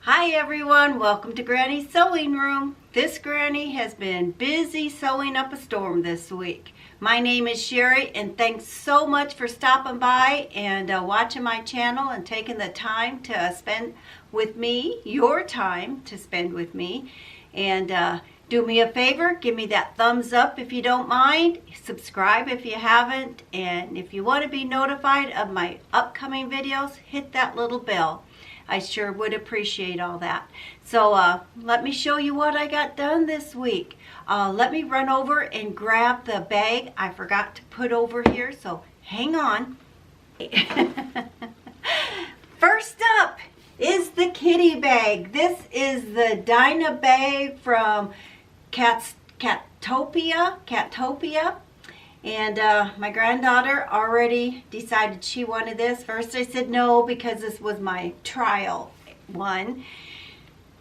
Hi everyone, welcome to Granny's Sewing Room. This Granny has been busy sewing up a storm this week. My name is Sherry and thanks so much for stopping by and watching my channel and taking the time to spend with me, your time to spend with me. And do me a favor, give me that thumbs up if you don't mind, subscribe if you haven't, and if you want to be notified of my upcoming videos, hit that little bell. I sure would appreciate all that. So let me show you what I got done this week. Let me run over and grab the bag I forgot to put over here, so hang on. First up is the kitty bag. This is the Dinah bag from Catopia. And my granddaughter already decided she wanted this. First I said no because this was my trial one.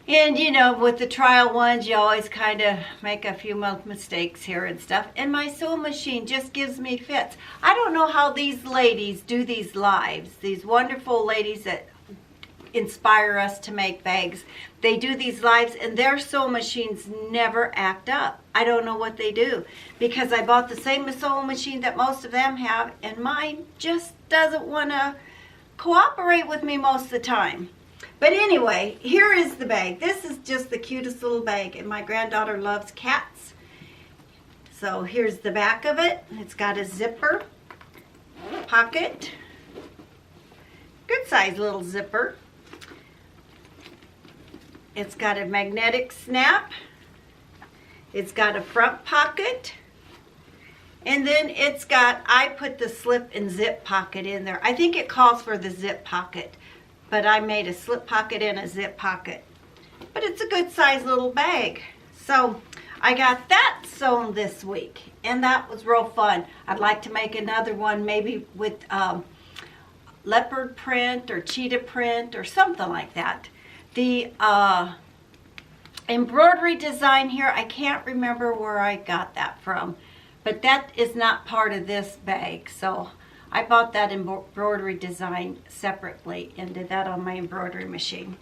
And you know, with the trial ones, you always kind of make a few mistakes here and stuff. And my sewing machine just gives me fits. I don't know how these ladies do these lives. These wonderful ladies that inspire us to make bags. They do these lives and their sewing machines never act up. I don't know what they do because I bought the same sewing machine that most of them have and mine just doesn't want to cooperate with me most of the time. But anyway, here is the bag. This is just the cutest little bag and my granddaughter loves cats. So here's the back of it. It's got a zipper, pocket, good size little zipper. It's got a magnetic snap. It's got a front pocket. And then it's got, I put the slip and zip pocket in there. I think it calls for the zip pocket, but I made a slip pocket and a zip pocket. But it's a good size little bag. So I got that sewn this week and that was real fun. I'd like to make another one maybe with leopard print or cheetah print or something like that. The embroidery design here, I can't remember where I got that from, but that is not part of this bag. So I bought that embroidery design separately and did that on my embroidery machine.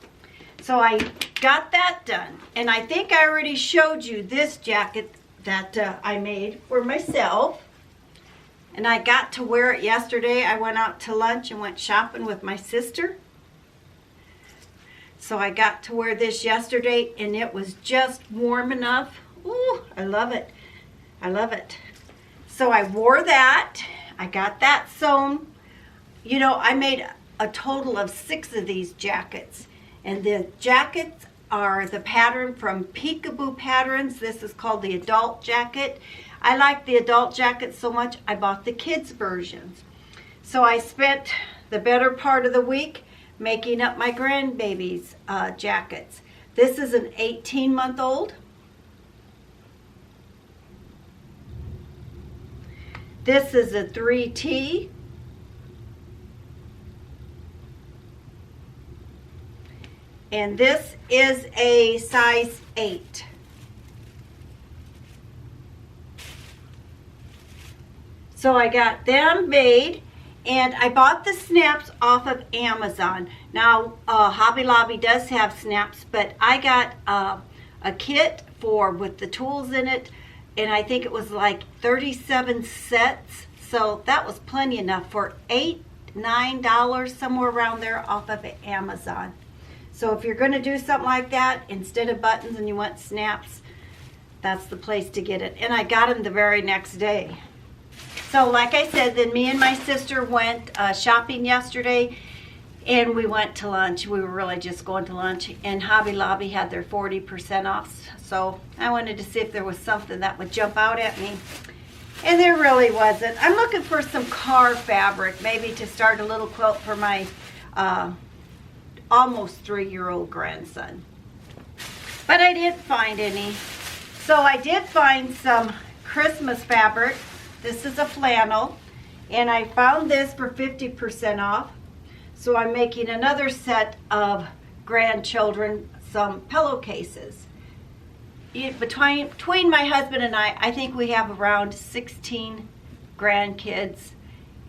So I got that done. And I think I already showed you this jacket that I made for myself. And I got to wear it yesterday. I went out to lunch and went shopping with my sister. So I got to wear this yesterday and it was just warm enough. Ooh, I love it. I love it. So I wore that. I got that sewn. You know, I made a total of 6 of these jackets. And the jackets are the pattern from Peekaboo Patterns. This is called the adult jacket. I like the adult jacket so much I bought the kids versions. So I spent the better part of the week making up my grandbaby's jackets. This is an 18-month-old. This is a 3T. And this is a size 8. So I got them made. And I bought the snaps off of Amazon. Now, Hobby Lobby does have snaps, but I got a kit with the tools in it, and I think it was like 37 sets. So that was plenty enough for $8, $9, somewhere around there off of Amazon. So if you're going to do something like that, instead of buttons and you want snaps, that's the place to get it. And I got them the very next day. So like I said, then me and my sister went shopping yesterday and we went to lunch. We were really just going to lunch and Hobby Lobby had their 40% off. So I wanted to see if there was something that would jump out at me. And there really wasn't. I'm looking for some car fabric, maybe to start a little quilt for my almost 3-year-old grandson. But I didn't find any. So I did find some Christmas fabric. This is a flannel, and I found this for 50% off. So I'm making another set of grandchildren some pillowcases. Between my husband and I think we have around 16 grandkids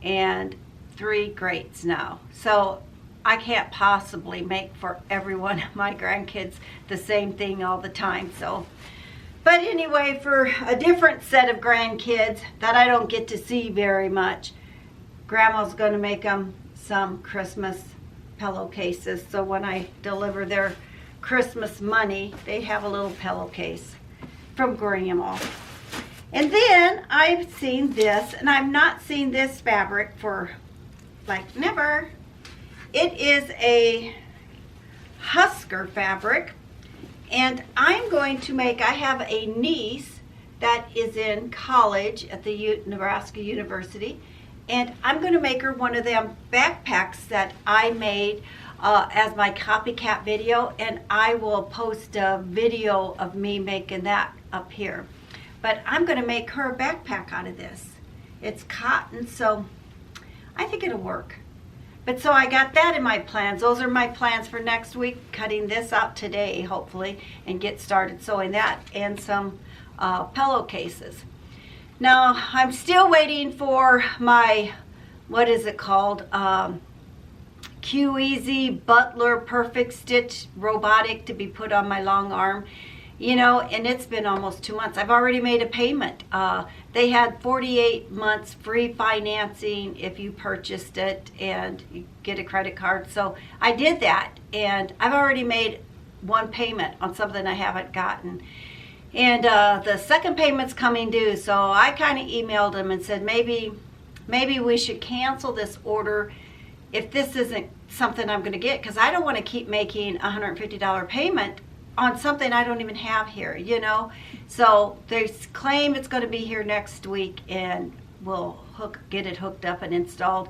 and 3 greats now. So I can't possibly make for every one of my grandkids the same thing all the time. So, but anyway, for a different set of grandkids that I don't get to see very much, Grandma's going to make them some Christmas pillowcases. So when I deliver their Christmas money, they have a little pillowcase from Grandma. And then I've seen this, and I've not seen this fabric for like never. It is a Husker fabric, and I'm going to make, I have a niece that is in college at the Nebraska University, and I'm going to make her one of them backpacks that I made as my copycat video, and I will post a video of me making that up here. But I'm going to make her a backpack out of this. It's cotton, so I think it'll work. But so I got that in my plans. Those are my plans for next week, cutting this out today, hopefully, and get started sewing that and some pillowcases. Now, I'm still waiting for my, what is it called? Q-Easy Butler Perfect Stitch Robotic to be put on my long arm. You know, and it's been almost 2 months. I've already made a payment. They had 48 months free financing if you purchased it and you get a credit card. So I did that, and I've already made one payment on something I haven't gotten. And the second payment's coming due, so I kind of emailed them and said maybe we should cancel this order if this isn't something I'm going to get, because I don't want to keep making a $150 payment on something I don't even have here, you know. So they claim it's going to be here next week, and we'll get it hooked up and installed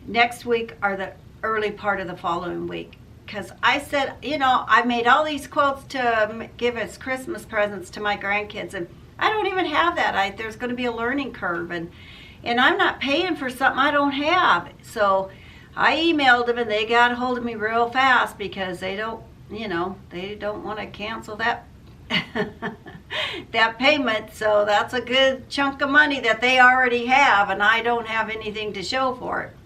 next week or the early part of the following week. Because I said, you know, I made all these quilts to give as Christmas presents to my grandkids, and I don't even have that. There's going to be a learning curve, and I'm not paying for something I don't have. So I emailed them, and they got a hold of me real fast because they don't, you know, they don't want to cancel that that payment. So that's a good chunk of money that they already have, and I don't have anything to show for it.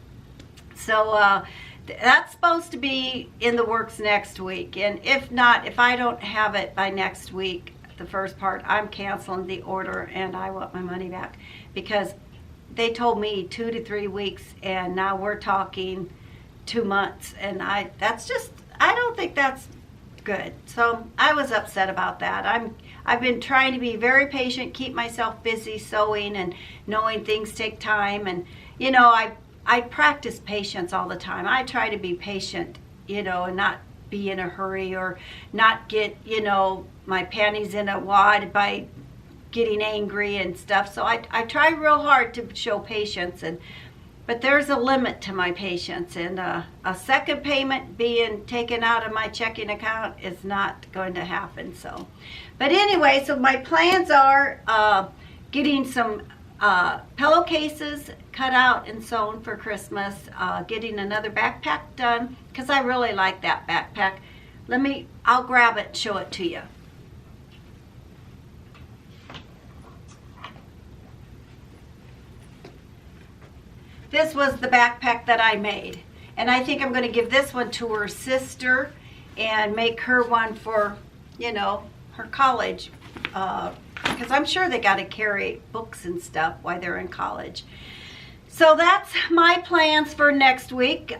So that's supposed to be in the works next week, and if not, if I don't have it by next week, the first part, I'm canceling the order and I want my money back, because they told me 2 to 3 weeks, and now we're talking 2 months, and I don't think that's good. So I was upset about that. I've been trying to be very patient, keep myself busy sewing and knowing things take time, and you know, I practice patience all the time. I try to be patient, you know, and not be in a hurry or not get, you know, my panties in a wad by getting angry and stuff. So I try real hard to show patience, but there's a limit to my patience, and a second payment being taken out of my checking account is not going to happen. So, but anyway, so my plans are getting some pillowcases cut out and sewn for Christmas, getting another backpack done, because I really like that backpack. I'll grab it and show it to you. This was the backpack that I made, and I think I'm going to give this one to her sister and make her one for, you know, her college, because I'm sure they got to carry books and stuff while they're in college. So that's my plans for next week.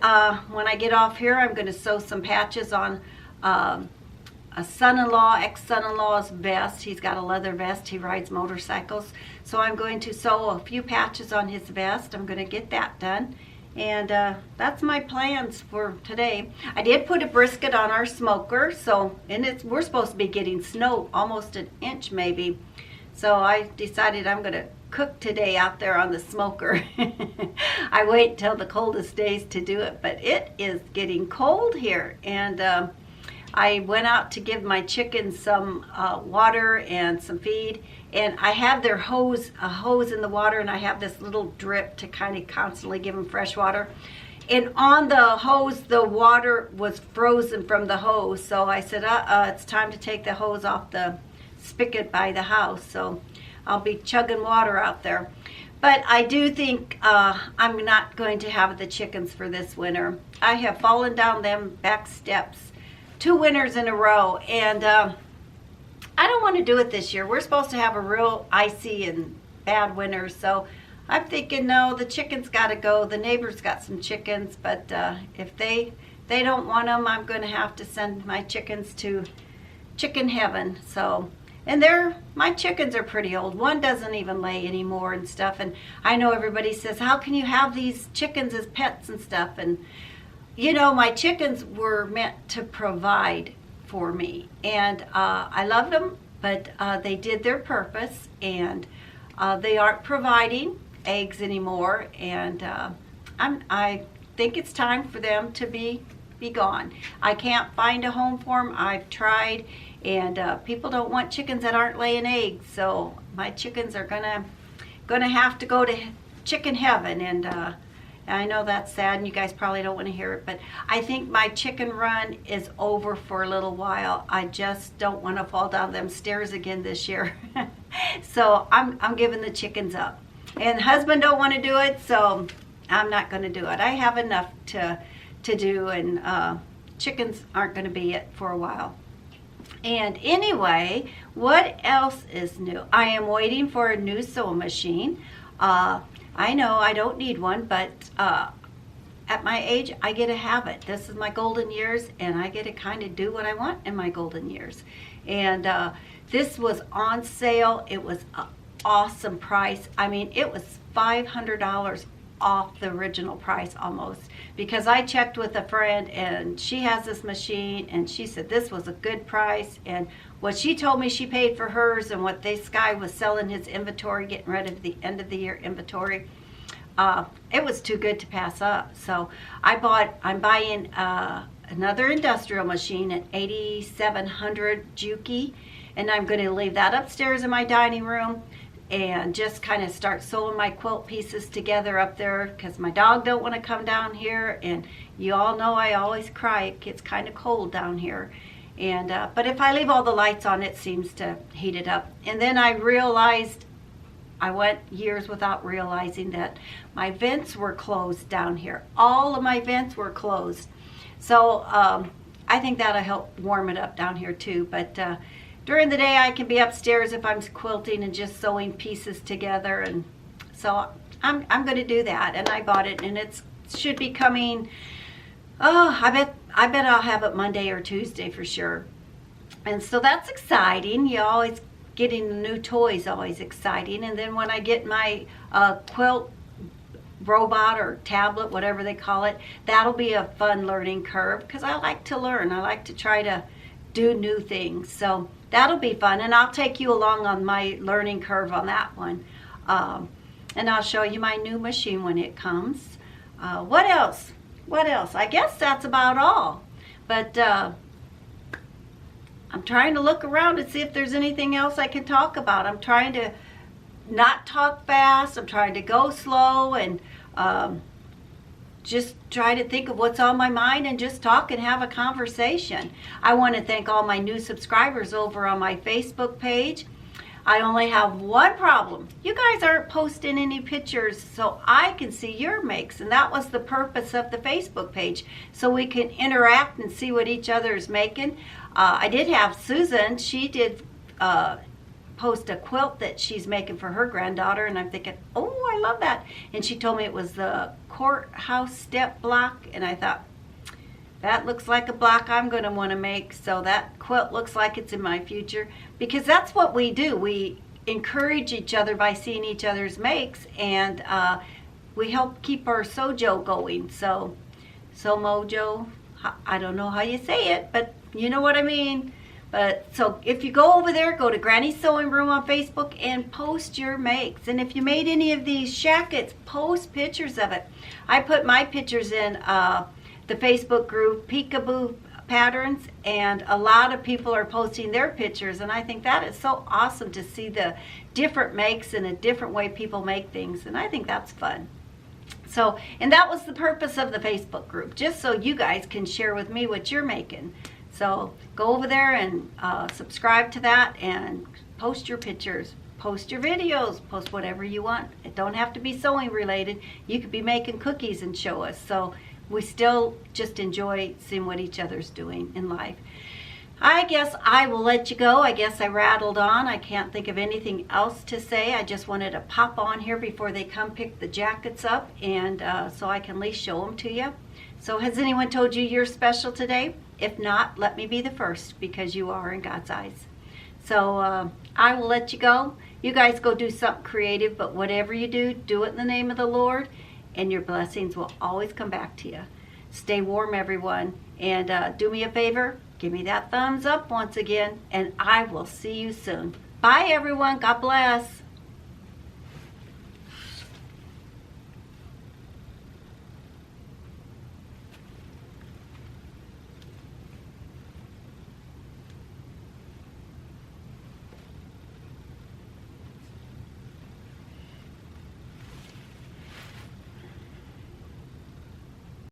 When I get off here, I'm going to sew some patches on a son-in-law, ex-son-in-law's vest. He's got a leather vest. He rides motorcycles. So I'm going to sew a few patches on his vest. I'm going to get that done. And that's my plans for today. I did put a brisket on our smoker. So, and we're supposed to be getting snow, almost an inch maybe. So I decided I'm going to cook today out there on the smoker. I wait till the coldest days to do it, but it is getting cold here. And I went out to give my chickens some water and some feed, and I have their hose in the water, and I have this little drip to kind of constantly give them fresh water. And on the hose, the water was frozen from the hose, so I said, it's time to take the hose off the spigot by the house. So I'll be chugging water out there. But I do think I'm not going to have the chickens for this winter. I have fallen down them back steps 2 winters in a row, and I don't want to do it this year. We're supposed to have a real icy and bad winter, so I'm thinking, no, the chickens got to go. The neighbors got some chickens, but if they don't want them, I'm going to have to send my chickens to chicken heaven. So, and my chickens are pretty old. One doesn't even lay anymore and stuff. And I know everybody says, how can you have these chickens as pets and stuff? And you know, my chickens were meant to provide for me, and I loved them, but they did their purpose, and they aren't providing eggs anymore, and I think it's time for them to be gone. I can't find a home for them. I've tried, and people don't want chickens that aren't laying eggs, so my chickens are gonna have to go to chicken heaven. And I know that's sad, and you guys probably don't want to hear it, but I think my chicken run is over for a little while. I just don't want to fall down them stairs again this year. So I'm giving the chickens up. And husband don't want to do it, so I'm not going to do it. I have enough to do, and chickens aren't going to be it for a while. And anyway, what else is new? I am waiting for a new sewing machine. I know I don't need one, but at my age, I get to have it. This is my golden years, and I get to kind of do what I want in my golden years. And this was on sale. It was an awesome price. I mean, it was $500 off the original price almost, because I checked with a friend, and she has this machine, and she said this was a good price, and what she told me she paid for hers and what this guy was selling his inventory, getting rid of the end of the year inventory, it was too good to pass up. So I'm buying another industrial machine, an 8700 Juki, and I'm going to leave that upstairs in my dining room and just kind of start sewing my quilt pieces together up there, because my dog don't want to come down here, and you all know I always cry. It gets kind of cold down here. And but if I leave all the lights on, it seems to heat it up. And then I realized, I went years without realizing that my vents were closed down here. All of my vents were closed. So I think that'll help warm it up down here too. But during the day, I can be upstairs if I'm quilting and just sewing pieces together. And so I'm going to do that. And I bought it, and it should be coming. Oh, I bet I'll have it Monday or Tuesday for sure. And so that's exciting. You always getting the new toys, always exciting. And then when I get my quilt robot or tablet, whatever they call it, that'll be a fun learning curve, because I like to learn. I like to try to do new things. So that'll be fun, and I'll take you along on my learning curve on that one. And I'll show you my new machine when it comes. What else? What else? I guess that's about all. But I'm trying to look around and see if there's anything else I can talk about. I'm trying to not talk fast. I'm trying to go slow, and just try to think of what's on my mind and just talk and have a conversation. I want to thank all my new subscribers over on my Facebook page. I only have one problem. You guys aren't posting any pictures so I can see your makes, and that was the purpose of the Facebook page, so we can interact and see what each other is making. I did have Susan. She did post a quilt that she's making for her granddaughter, and I'm thinking, oh, I love that. And she told me it was the courthouse step block, and I thought, that looks like a block I'm going to want to make. So that quilt looks like it's in my future, because that's what we do. We encourage each other by seeing each other's makes, and we help keep our sojo going. So mojo, I don't know how you say it, but you know what I mean. But so if you go over there, go to Granny's Sewing Room on Facebook and post your makes. And if you made any of these shackets, post pictures of it. I put my pictures in the Facebook group Peekaboo Patterns, and a lot of people are posting their pictures, and I think that is so awesome to see the different makes and a different way people make things, and I think that's fun. So, and that was the purpose of the Facebook group, just so you guys can share with me what you're making. So go over there and subscribe to that and post your pictures. post your videos, post whatever you want. It don't have to be sewing related. You could be making cookies and show us. So we still just enjoy seeing what each other's doing in life. I guess I will let you go. I guess I rattled on. I can't think of anything else to say. I just wanted to pop on here before they come pick the jackets up, and so I can at least show them to you. So has anyone told you you're special today? If not, let me be the first, because you are in God's eyes. So I will let you go. You guys go do something creative, but whatever you do, do it in the name of the Lord, and your blessings will always come back to you. Stay warm, everyone, and do me a favor. Give me that thumbs up once again, and I will see you soon. Bye, everyone. God bless.